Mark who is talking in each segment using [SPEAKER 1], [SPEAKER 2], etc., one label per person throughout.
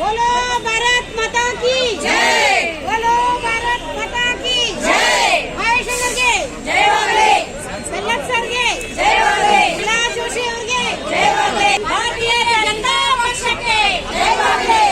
[SPEAKER 1] बोलो भारत माता की जय। बोलो भारत माता की जय। महेश ಅವರಿಗೆ ಜಯವಾಗಲಿ, ಸಲ್ಲತ್ ಸರ್ಗೆ ಜಯವಾಗಲಿ, ವಿಲಾಸ್ ಜೋಶಿ ಅವರಿಗೆ ಜಯವಾಗಲಿ, ಭಾರತೀಯ ಜನತಾ ಪಕ್ಷಕ್ಕೆ ಜಯವಾಗಲಿ.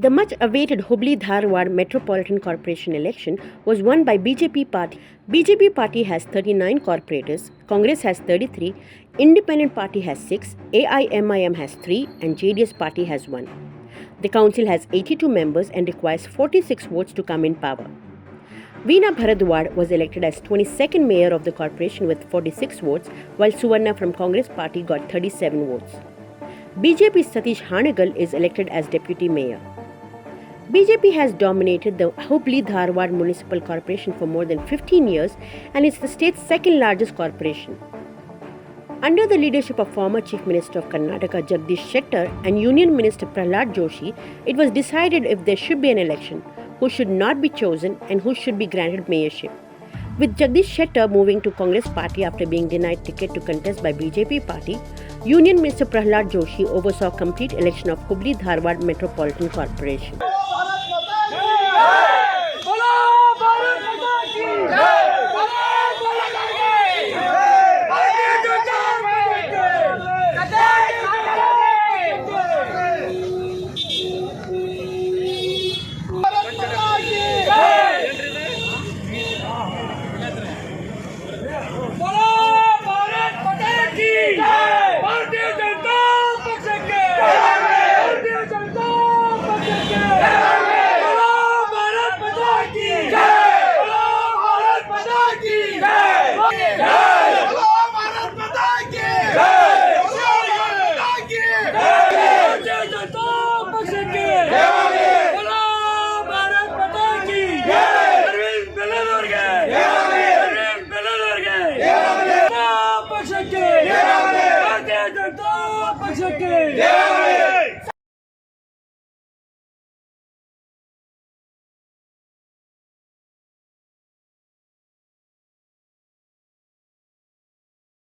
[SPEAKER 2] The much-awaited Hubli-Dharwad Metropolitan Corporation election was won by BJP party. BJP party has 39 corporators, Congress has 33, Independent Party has 6, AIMIM has 3 and JDS party has 1. The council has 82 members and requires 46 votes to come in power. Veena Baradwad was elected as 22nd mayor of the corporation with 46 votes, while Suvarna from Congress party got 37 votes. BJP Satish Hanagal is elected as deputy mayor. BJP has dominated the Hubli-Dharwad Municipal Corporation for more than 15 years and is the state's second largest corporation. Under the leadership of former Chief Minister of Karnataka Jagdish Shettar and Union Minister Prahlad Joshi, it was decided if there should be an election, who should not be chosen and who should be granted mayorship. With Jagdish Shettar moving to Congress party after being denied ticket to contest by BJP party, Union Minister Prahlad Joshi oversaw complete election of Hubli-Dharwad Metropolitan Corporation.
[SPEAKER 3] Yeah!